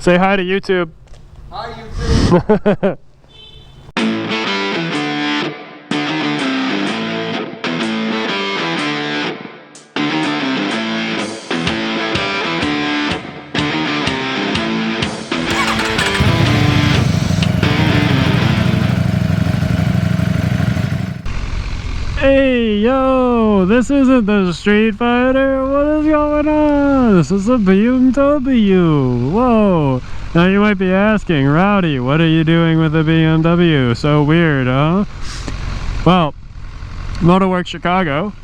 Say hi to YouTube. Hi, YouTube. Hey, yo, this isn't the Street Fighter. What is going on? This is a BMW. Whoa. Now you might be asking, Rowdy, what are you doing with a BMW? So weird, huh? Well, Motorworks Chicago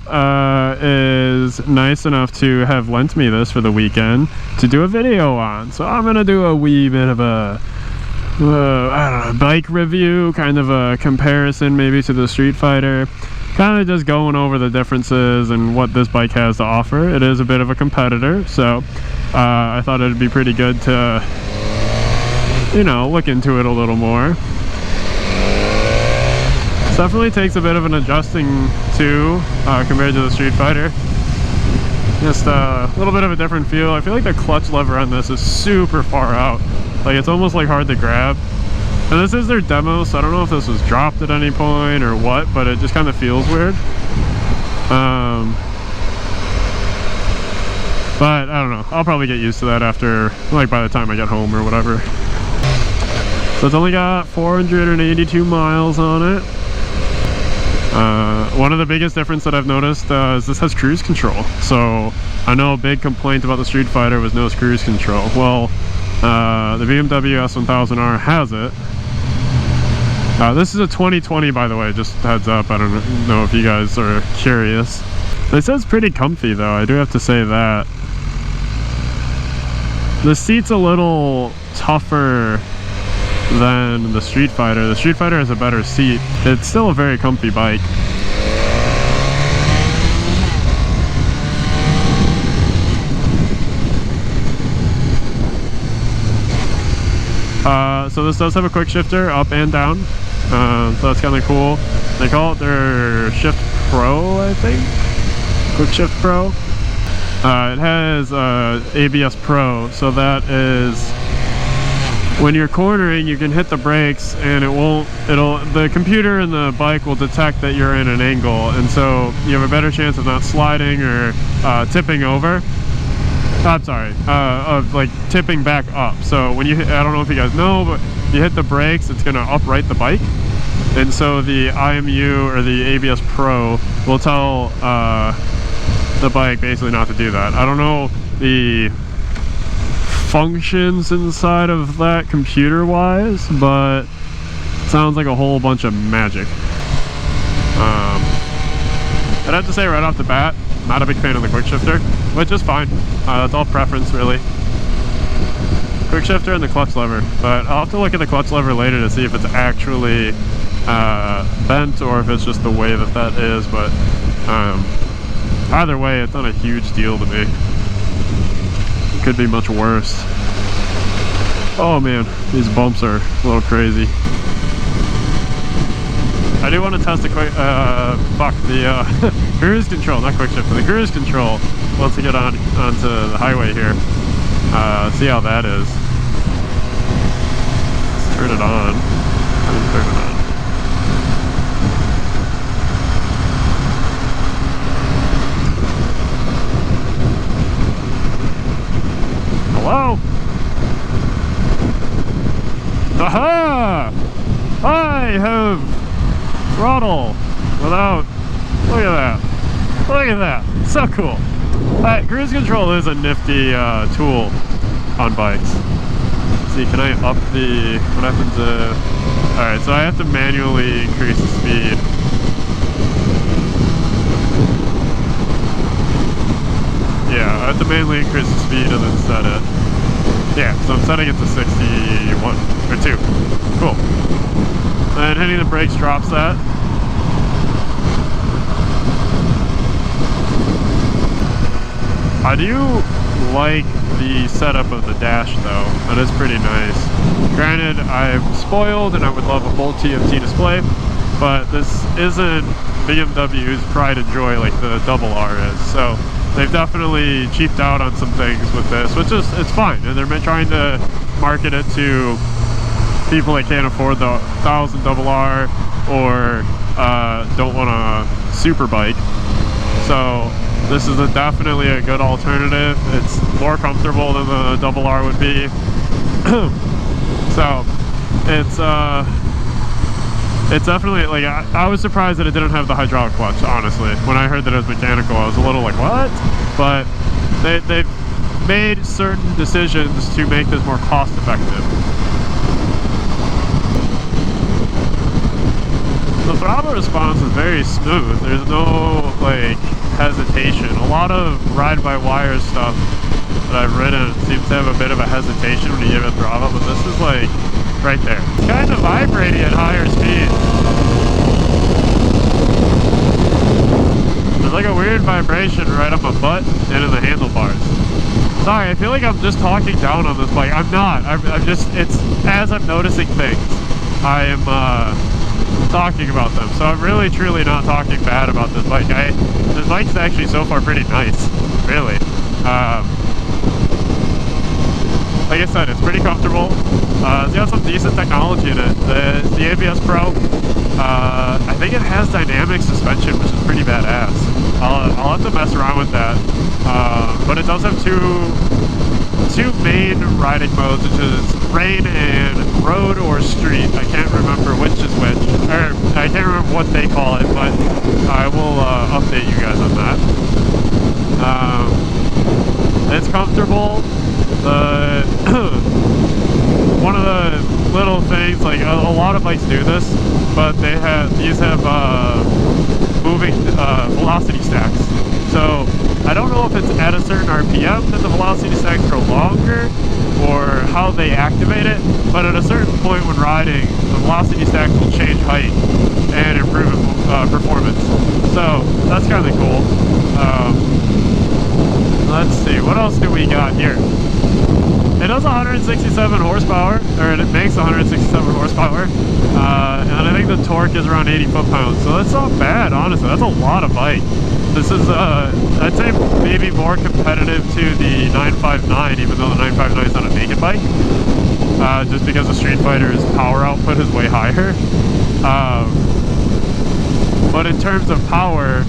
is nice enough to have lent me this for the weekend to do a video on. So I'm going to do a wee bit of a I don't know, bike review, kind of a comparison maybe to the Street Fighter. Kind of just going over the differences and what this bike has to offer. It is a bit of a competitor, so I thought it'd be pretty good to, you know, look into it a little more. It definitely takes a bit of an adjusting to compared to the Street Fighter. Just a little bit of a different feel. I feel like the clutch lever on this is super far out. Like, it's almost like hard to grab. And this is their demo, so I don't know if this was dropped at any point or what, but it just kind of feels weird. But I don't know, I'll probably get used to that after, like, by the time I get home or whatever. So it's only got 482 miles on it. One of the biggest difference that I've noticed is this has cruise control. So I know a big complaint about the Street Fighter was no cruise control. Well, the BMW S1000R has it. This is a 2020, by the way, just heads up. I don't know if you guys are curious. It says pretty comfy, though. I do have to say that. The seat's a little tougher than the Street Fighter. The Street Fighter has a better seat. It's still a very comfy bike. So this does have a quick shifter up and down, so that's kind of cool. They call it their Shift Pro, I think. Quick Shift Pro. It has ABS Pro, so that is when you're cornering, you can hit the brakes and the computer and the bike will detect that you're in an angle, and so you have a better chance of not sliding or tipping over. I'm sorry, of like tipping back up. So when you hit, I don't know if you guys know, but you hit the brakes, it's gonna upright the bike. And so the IMU or the ABS Pro will tell the bike basically not to do that. I don't know the functions inside of that computer wise, but it sounds like a whole bunch of magic. I'd have to say right off the bat, not a big fan of the quick shifter, which is fine. It's all preference, really. Quick shifter and the clutch lever, but I'll have to look at the clutch lever later to see if it's actually bent or if it's just the way that is, but either way, it's not a huge deal to me. It could be much worse. Oh man, these bumps are a little crazy. I do want to test the cruise control, not quick shift, but the cruise control once we get onto the highway here. See how that is. Let's turn it on. Turn it on. Hello? Aha! I have throttle without, look at that, look at that, so cool. Cruise control is a nifty tool on bikes. Let's see, can I up the, what happens if, alright, so I have to manually increase the speed. Yeah, I have to manually increase the speed and then set it. Yeah, so I'm setting it to 61, or 2, cool. And hitting the brakes drops that. I do like the setup of the dash though. That is pretty nice. Granted, I'm spoiled and I would love a full TFT display, but this isn't BMW's pride and joy like the double R is. So they've definitely cheaped out on some things with this, which is, it's fine. And they're trying to market it to people that can't afford the 1000RR or don't want a super bike. So this is definitely a good alternative. It's more comfortable than the RR would be. So it's definitely, like, I was surprised that it didn't have the hydraulic clutch, honestly. When I heard that it was mechanical, I was a little like, what? But they've made certain decisions to make this more cost effective. The throttle response is very smooth. There's no, like, hesitation. A lot of ride-by-wire stuff that I've ridden seems to have a bit of a hesitation when you give it throttle, but this is, like, right there. It's kind of vibrating at higher speeds. There's like a weird vibration right on my butt and in the handlebars. Sorry, I feel like I'm just talking down on this bike. I'm not. I'm just, it's as I'm noticing things, I am talking about them. So I'm really truly not talking bad about this bike. This bike's actually so far pretty nice, really. Like I said, it's pretty comfortable. It's got some decent technology in it. The ABS Pro, I think it has dynamic suspension, which is pretty badass. I'll have to mess around with that. But it does have two main riding modes, which is rain and road or street. I can't remember which is which, or I can't remember what they call it, but I will update you guys on that. It's comfortable. One of the little things, like a lot of bikes do this, but these have moving velocity stacks. So I don't know if it's at a certain RPM that the velocity stacks grow longer or how they activate it, but at a certain point when riding, the velocity stacks will change height and improve performance. So that's kind of cool. Let's see, what else do we got here? It does 167 horsepower, or it makes 167 horsepower, and I think the torque is around 80 foot-pounds, so that's not bad, honestly. That's a lot of bike. This is, I'd say, maybe more competitive to the 959, even though the 959 is not a naked bike, just because the Street Fighter's power output is way higher. But in terms of power,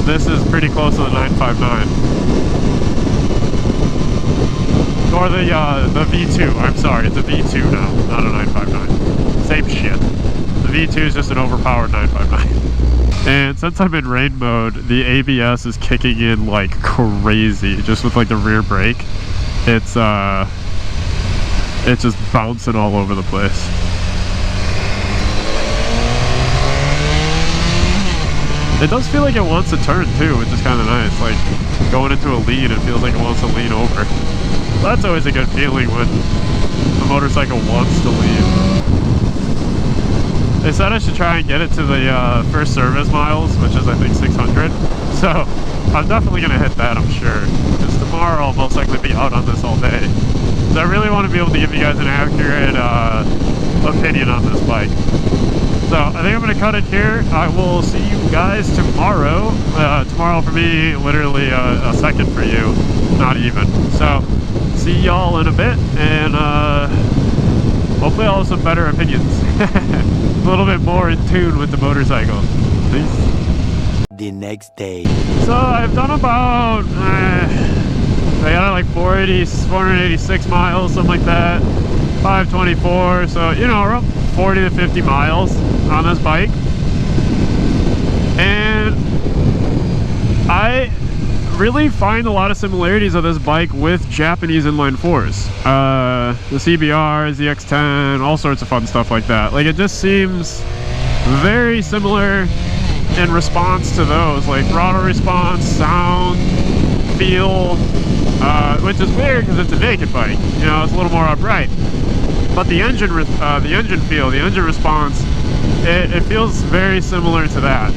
this is pretty close to the 959. Or the V2, I'm sorry, it's a V2 now, not a 959. Same shit. The V2 is just an overpowered 959. And since I'm in rain mode, the ABS is kicking in like crazy, just with like the rear brake. It's just bouncing all over the place. It does feel like it wants to turn too, which is kind of nice. Like going into a lean, it feels like it wants to lean over. That's always a good feeling when the motorcycle wants to leave. They said I should try and get it to the first service miles, which is I think 600. So I'm definitely going to hit that, I'm sure. Because tomorrow I'll most likely be out on this all day. So I really want to be able to give you guys an accurate opinion on this bike. So I think I'm going to cut it here. I will see you guys tomorrow. Tomorrow for me, literally a second for you, not even. So see y'all in a bit, and hopefully I'll have some better opinions. A little bit more in tune with the motorcycle. Peace. The next day. So I've done about, I got like 486 miles, something like that. 524, so you know, around 40 to 50 miles on this bike. And I really find a lot of similarities of this bike with Japanese inline fours. The CBRs, the X10, all sorts of fun stuff like that. Like, it just seems very similar in response to those, like throttle response, sound, feel, which is weird because it's a naked bike. You know, it's a little more upright. But the engine feel, the engine response, it feels very similar to that,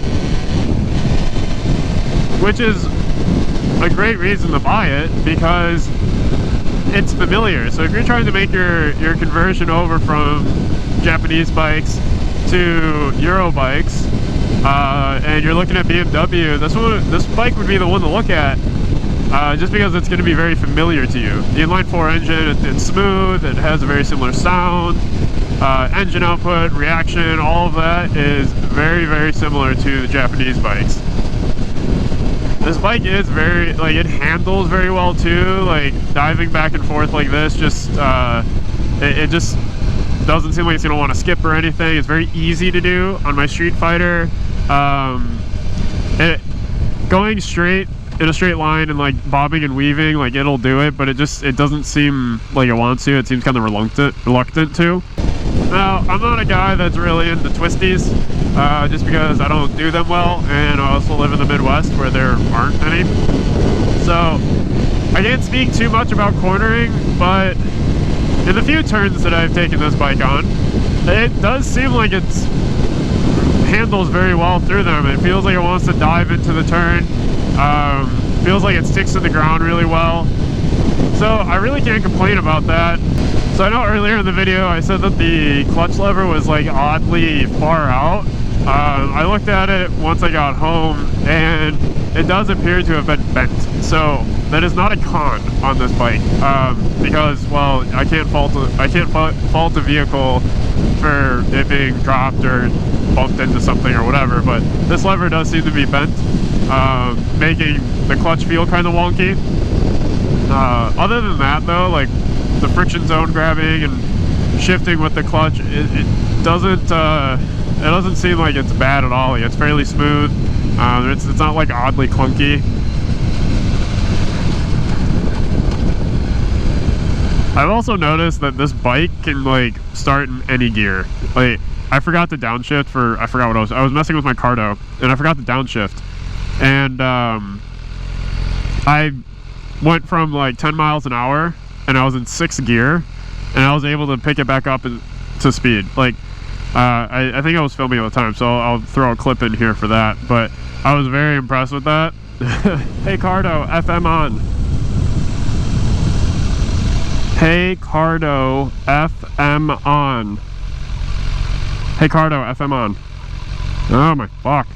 which is a great reason to buy it, because it's familiar. So if you're trying to make your conversion over from Japanese bikes to Euro bikes, and you're looking at BMW, this bike would be the one to look at, just because it's going to be very familiar to you. The inline-4 engine, it's smooth, it has a very similar sound, engine output, reaction, all of that is very, very similar to the Japanese bikes. This bike is very, like, it handles very well too, like diving back and forth like this, just, it just doesn't seem like it's gonna want to skip or anything. It's very easy to do on my Street Fighter. Going straight in a straight line and like bobbing and weaving, like it'll do it, but it doesn't seem like it wants to. It seems kind of reluctant to. Now, I'm not a guy that's really into twisties, just because I don't do them well, and I also live in the Midwest where there aren't any. So I can't speak too much about cornering, but in the few turns that I've taken this bike on, it does seem like it handles very well through them. It feels like it wants to dive into the turn. Feels like it sticks to the ground really well. So I really can't complain about that. So I know earlier in the video I said that the clutch lever was like oddly far out. I looked at it once I got home and it does appear to have been bent. So that is not a con on this bike, because, well, I can't fault a vehicle for it being dropped or bumped into something or whatever, but this lever does seem to be bent, making the clutch feel kind of wonky. Other than that though, like the friction zone grabbing and shifting with the clutch, it doesn't seem like it's bad at all. It's fairly smooth. It's not like oddly clunky. I've also noticed that this bike can like start in any gear. Like I forgot to downshift for, I forgot what I was messing with my Cardo and I forgot to downshift, and I went from like 10 miles an hour and I was in 6th gear and I was able to pick it back up to speed. Like I think I was filming at the time, so I'll throw a clip in here for that, but I was very impressed with that. Hey Cardo, FM on. Hey Cardo, FM on. Hey Cardo, FM on. Oh my fuck.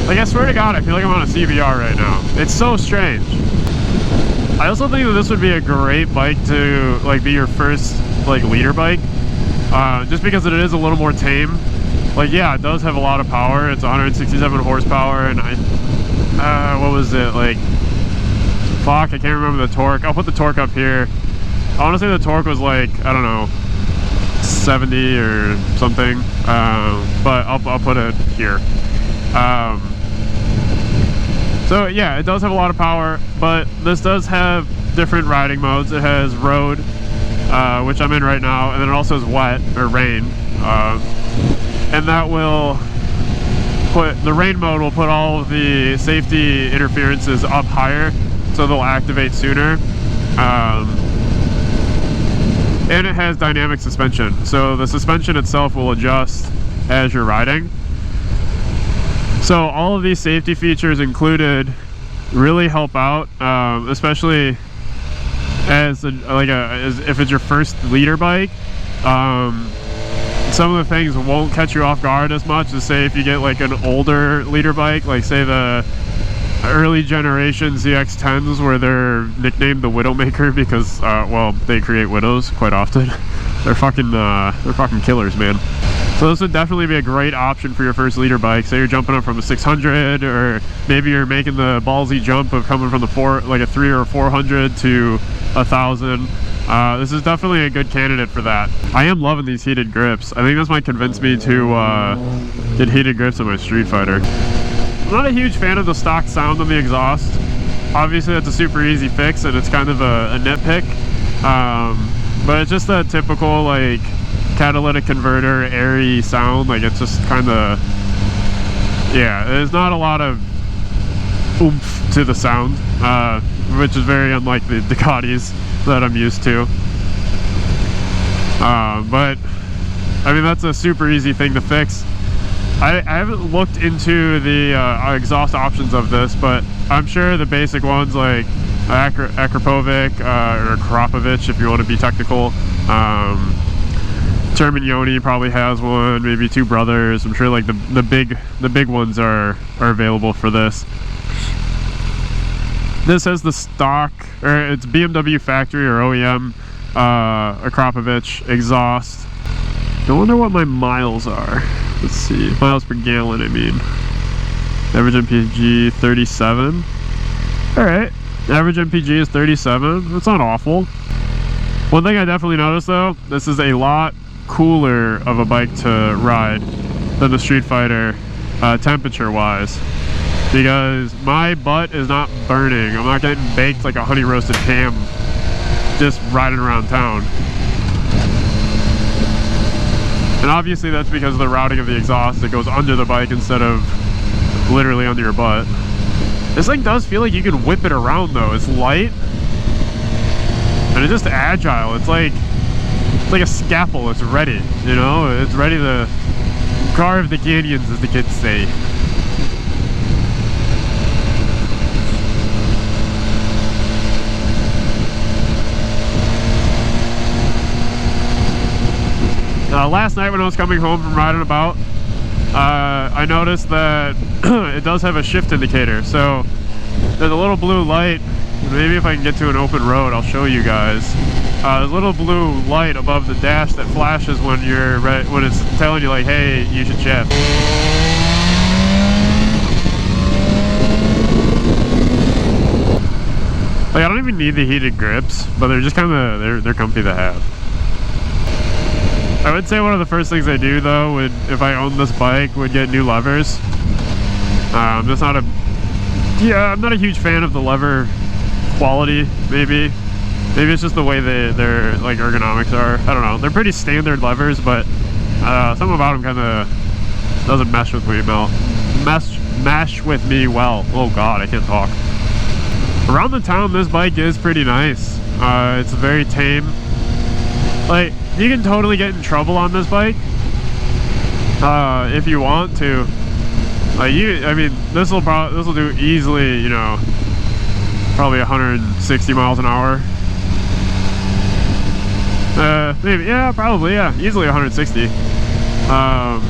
Like, I swear to God, I feel like I'm on a CBR right now. It's so strange. I also think that this would be a great bike to like be your first like leader bike, just because it is a little more tame. Like, yeah, it does have a lot of power. It's 167 horsepower, and what was it, like, fuck, I can't remember the torque. I'll put the torque up here. I want to say the torque was like, I don't know, 70 or something, but I'll put it here. So yeah, it does have a lot of power, but this does have different riding modes. It has road, which I'm in right now, and then it also has wet, or rain, and that will put, the rain mode will put all of the safety interferences up higher, so they'll activate sooner. And it has dynamic suspension, so the suspension itself will adjust as you're riding. So all of these safety features included really help out, especially as if it's your first leader bike. Some of the things won't catch you off guard as much as, say, if you get like an older leader bike, like say the early generation ZX10s, where they're nicknamed the Widowmaker because well, they create widows quite often. they're fucking killers, man. So this would definitely be a great option for your first leader bike. Say you're jumping up from a 600, or maybe you're making the ballsy jump of coming from the 3 or 400 to 1,000. This is definitely a good candidate for that. I am loving these heated grips. I think this might convince me to get heated grips on my Street Fighter. I'm not a huge fan of the stock sound on the exhaust. Obviously that's a super easy fix and it's kind of a nitpick, but it's just that typical like catalytic converter airy sound. Like, it's just kind of, yeah, there's not a lot of oomph to the sound, which is very unlike the Ducatis that I'm used to. But I mean, that's a super easy thing to fix. I haven't looked into the exhaust options of this, but I'm sure the basic ones like Akrapovic or Krapovich, if you want to be technical. Terminioni probably has one, maybe Two Brothers. I'm sure like the big ones are available for this. This has the stock, or it's BMW factory or OEM Akrapovich exhaust. I wonder what my miles are. Let's see, miles per gallon, I mean. Average MPG 37. Alright, average MPG is 37. That's not awful. One thing I definitely noticed though, this is a lot cooler of a bike to ride than the Street Fighter temperature wise, because my butt is not burning. I'm not getting baked like a honey roasted ham just riding around town. And obviously that's because of the routing of the exhaust that goes under the bike instead of literally under your butt. This thing does feel like you can whip it around though. It's light and it's just agile. It's like a scalpel. It's ready, you know? It's ready to carve the canyons, as the kids say. Last night when I was coming home from riding about, I noticed that it does have a shift indicator. So there's a little blue light. Maybe if I can get to an open road, I'll show you guys. There's a little blue light above the dash that flashes when you're when it's telling you like, hey, you should shift. Like, I don't even need the heated grips, but they're just kind of they're comfy to have. I would say one of the first things I do though would, if I owned this bike, would get new levers. I'm not a huge fan of the lever quality. Maybe it's just the way their like ergonomics are. I don't know. They're pretty standard levers, but something about them kind of doesn't mesh with me well. Mesh with me well. Oh God, I can't talk. Around the town, this bike is pretty nice. It's very tame. Like, you can totally get in trouble on this bike if you want to. I mean, this will do easily, you know, probably 160 miles an hour. Maybe, yeah, probably, yeah, easily 160. And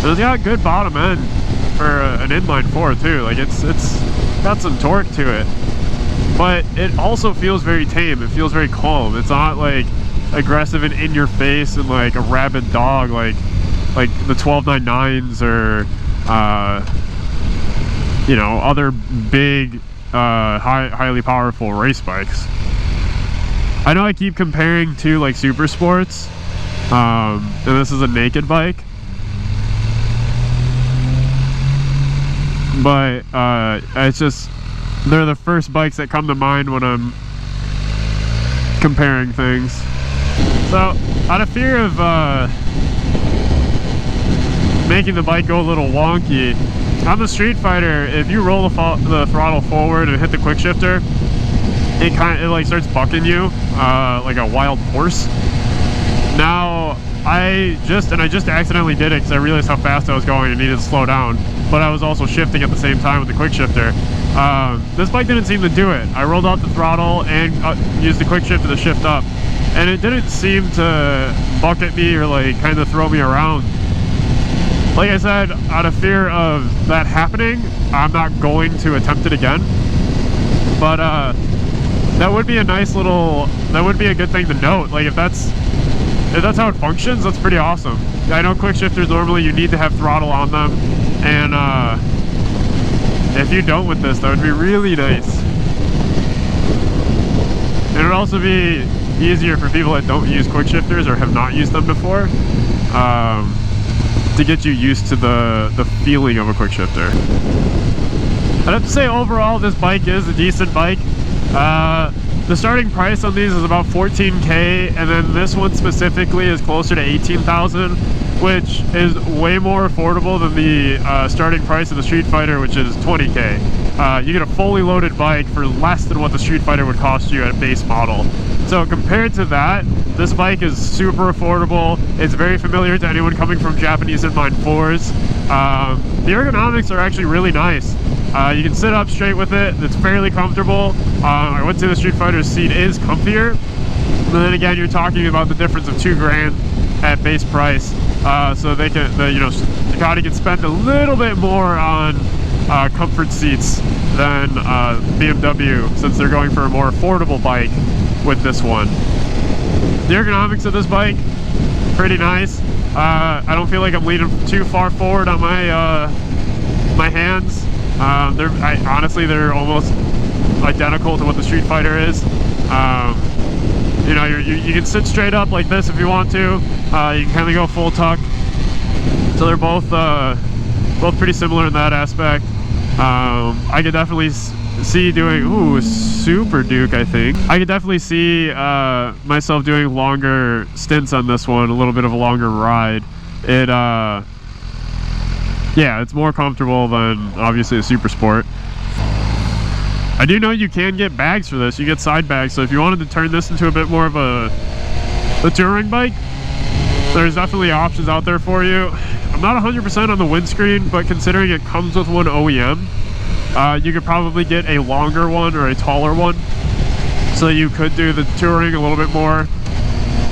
it's got good bottom end for an inline four too. Like, it's got some torque to it. But it also feels very tame. It feels very calm. It's not like aggressive and in your face and like a rabid dog like the 1299s or you know, other big highly powerful race bikes. I know I keep comparing to like super sports, and this is a naked bike, but it's just, they're the first bikes that come to mind when I'm comparing things. So, out of fear of making the bike go a little wonky, on the Street Fighter, if you roll the throttle forward and hit the quick shifter, it like starts bucking you like a wild horse. Now, I just accidentally did it because I realized how fast I was going and needed to slow down, but I was also shifting at the same time with the quick shifter. This bike didn't seem to do it. I rolled out the throttle and used the quick shifter to shift up, and it didn't seem to buck at me or like kind of throw me around. Like I said, out of fear of that happening, I'm not going to attempt it again. But that would be a nice little, that would be a good thing to note. Like, if that's how it functions, that's pretty awesome. I know quick shifters, normally you need to have throttle on them, and if you don't with this, that would be really nice. And it would also be easier for people that don't use quick shifters or have not used them before, to get you used to the feeling of a quick shifter. I'd have to say overall this bike is a decent bike. The starting price on these is about $14K, and then this one specifically is closer to $18,000, which is way more affordable than the starting price of the Street Fighter, which is $20K. You get a fully loaded bike for less than what the Street Fighter would cost you at base model. So compared to that, this bike is super affordable. It's very familiar to anyone coming from Japanese inline 4s. The ergonomics are actually really nice. You can sit up straight with it. It's fairly comfortable. I would say the Street Fighter's seat is comfier. But then again, you're talking about the difference of $2,000 at base price. So they can, Ducati can spend a little bit more on comfort seats than BMW, since they're going for a more affordable bike with this one. The ergonomics of this bike, pretty nice. I don't feel like I'm leaning too far forward on my my hands. Honestly, they're almost identical to what the Street Fighter is. You can sit straight up like this if you want to. You can kind of go full tuck. So they're both pretty similar in that aspect. I could definitely see doing Super Duke. I think I could definitely see myself doing longer stints on this one, a little bit of a longer ride. Yeah, it's more comfortable than obviously a Super Sport. I do know you can get bags for this. You get side bags, so if you wanted to turn this into a bit more of a touring bike, there's definitely options out there for you. I'm not 100% on the windscreen, but considering it comes with one OEM, you could probably get a longer one or a taller one, so you could do the touring a little bit more.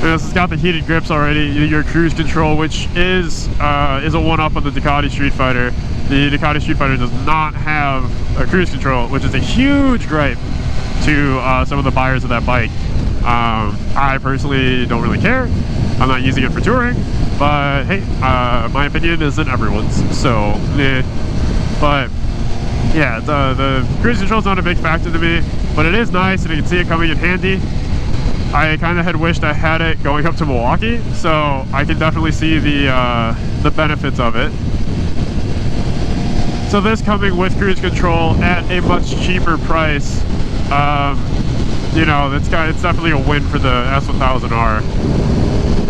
And this has got the heated grips already, your cruise control, which is a one-up on the Ducati Street Fighter. The Ducati Street Fighter does not have a cruise control, which is a huge gripe to some of the buyers of that bike. I personally don't really care. I'm not using it for touring, but hey, my opinion isn't everyone's, so but yeah, the cruise control is not a big factor to me, but it is nice, and you can see it coming in handy. I kind of had wished I had it going up to Milwaukee, so I can definitely see the benefits of it. So this coming with cruise control at a much cheaper price, it's definitely a win for the S1000R.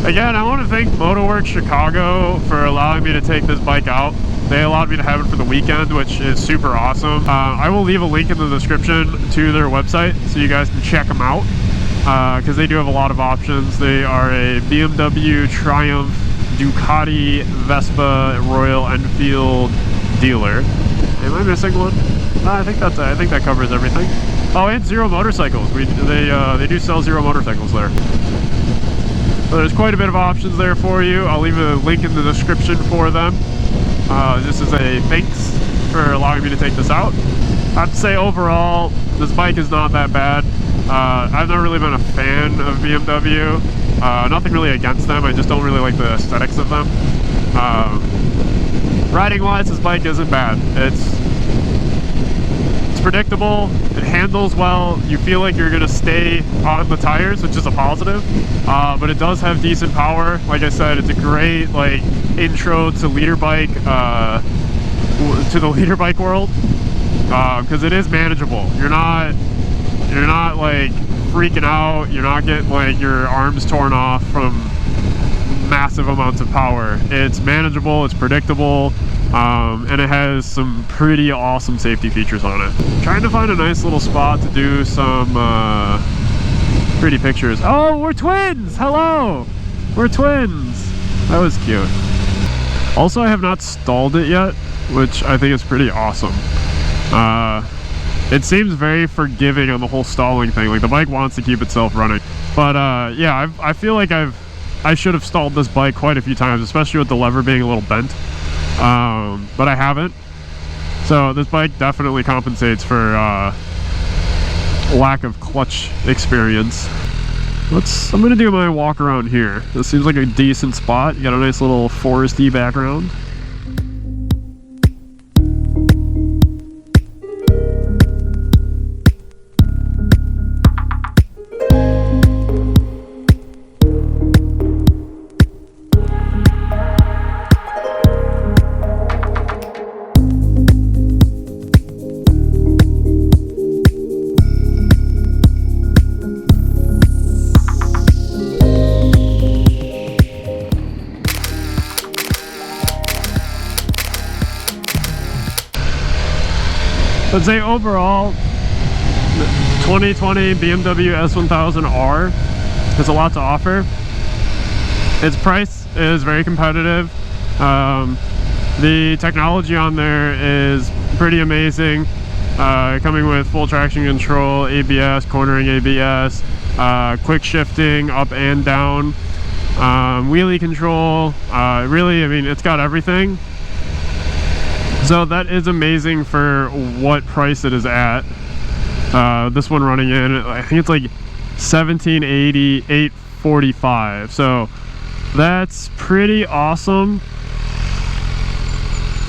Again, I want to thank Motorworks Chicago for allowing me to take this bike out. They allowed me to have it for the weekend, which is super awesome. I will leave a link in the description to their website so you guys can check them out, because they do have a lot of options. They are a BMW, Triumph, Ducati, Vespa, Royal Enfield dealer. Am I missing one? I think that covers everything. Oh, and Zero Motorcycles. They do sell Zero Motorcycles there. So there's quite a bit of options there for you. I'll leave a link in the description for them. Just as a thanks for allowing me to take this out. I have to say, overall, this bike is not that bad. I've never really been a fan of BMW. Nothing really against them, I just don't really like the aesthetics of them. Riding wise, this bike isn't bad. It's predictable, it handles well, you feel like you're gonna stay on the tires, which is a positive, but it does have decent power. Like I said, it's a great intro to leader bike, to the leader bike world, because it is manageable. You're not like freaking out, you're not getting your arms torn off from massive amounts of power. It's manageable, it's predictable, and it has some pretty awesome safety features on it. Trying to find a nice little spot to do some pretty pictures. Oh, we're twins! Hello! We're twins! That was cute. Also, I have not stalled it yet, which I think is pretty awesome. It seems very forgiving on the whole stalling thing. Like, the bike wants to keep itself running. But yeah, I feel like I should have stalled this bike quite a few times, especially with the lever being a little bent. But I haven't. So this bike definitely compensates for lack of clutch experience. I'm gonna do my walk around here. This seems like a decent spot. You got a nice little foresty background. I'd say overall, 2020 BMW S1000R has a lot to offer. Its price is very competitive. The technology on there is pretty amazing, coming with full traction control, ABS, cornering ABS, quick shifting up and down, wheelie control. Really, I mean, it's got everything. So that is amazing for what price it is at. This one running in, I think it's like $1,780, $845. So that's pretty awesome,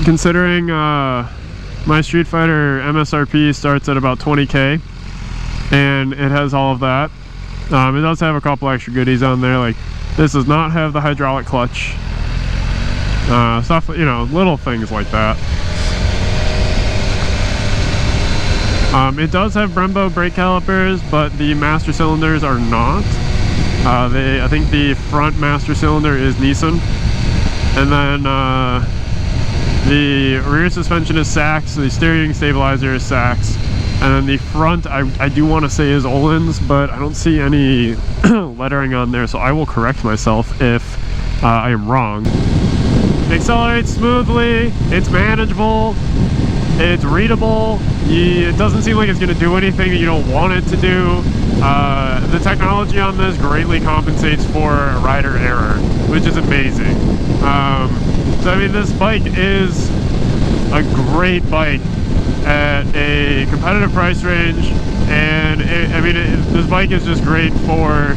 considering my Street Fighter MSRP starts at about 20K, and it has all of that. It does have a couple extra goodies on there, like this does not have the hydraulic clutch, stuff, you know, little things like that. It does have Brembo brake calipers, but the master cylinders are not. I think the front master cylinder is Nissan, and then the rear suspension is Sachs, the steering stabilizer is Sachs, and then the front I do want to say is Öhlins, but I don't see any lettering on there, so I will correct myself if I am wrong. It accelerates smoothly, it's manageable, it's readable. It doesn't seem like it's going to do anything that you don't want it to do. The technology on this greatly compensates for rider error, which is amazing. So I mean, this bike is a great bike at a competitive price range, and this bike is just great for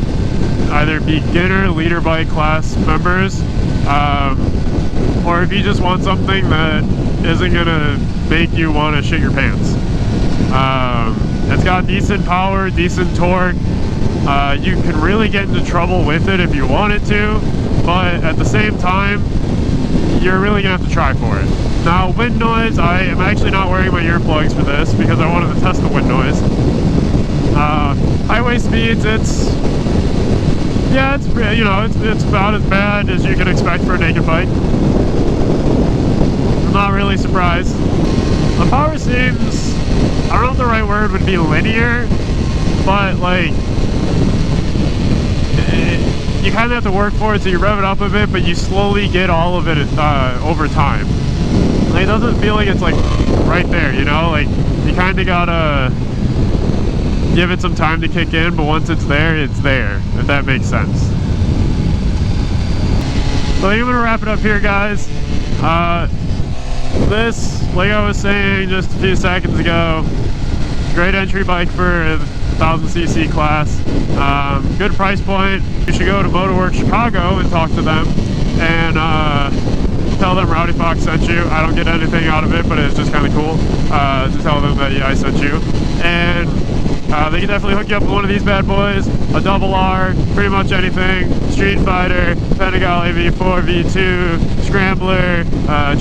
either beginner leader bike class members, or if you just want something that isn't gonna make you want to shit your pants. It's got decent power, decent torque. You can really get into trouble with it if you wanted to, but at the same time, you're really gonna have to try for it. Now, wind noise, I am actually not wearing my earplugs for this because I wanted to test the wind noise. Highway speeds, it's you know, it's about as bad as you can expect for a naked bike. I'm not really surprised. The power seems, I don't know if the right word would be linear, but like, you kind of have to work for it, so you rev it up a bit, but you slowly get all of it over time. Like, it doesn't feel like it's like right there, you know? Like, you kind of gotta give it some time to kick in, but once it's there, if that makes sense. So I'm gonna wrap it up here, guys. This, like I was saying just a few seconds ago, great entry bike for the 1000cc class. Good price point. You should go to Motorworks Chicago and talk to them and tell them Rowdy Fox sent you. I don't get anything out of it, but it's just kind of cool to tell them that, yeah, I sent you. And they can definitely hook you up with one of these bad boys, a double R, pretty much anything, Street Fighter, Pentagon AV4 V2, Scrambler,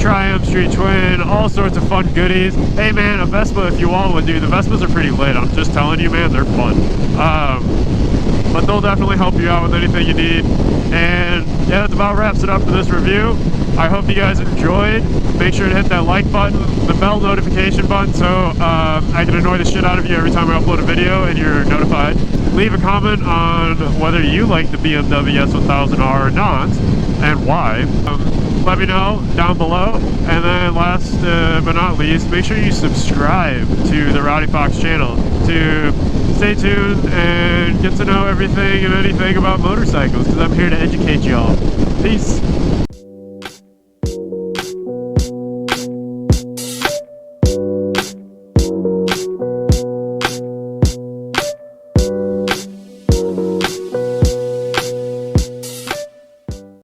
Triumph, Street Twin, all sorts of fun goodies. Hey man, a Vespa if you want one, dude. The Vespas are pretty lit, I'm just telling you, man, they're fun. But they'll definitely help you out with anything you need. And yeah, that about wraps it up for this review. I hope you guys enjoyed. Make sure to hit that like button, the bell notification button, so I can annoy the shit out of you every time I upload a video and you're notified. Leave a comment on whether you like the BMW S1000R or not, and why. Let me know down below. And then last but not least, make sure you subscribe to the Rowdy Fox channel to stay tuned and get to know everything and anything about motorcycles, because I'm here to educate y'all. Peace.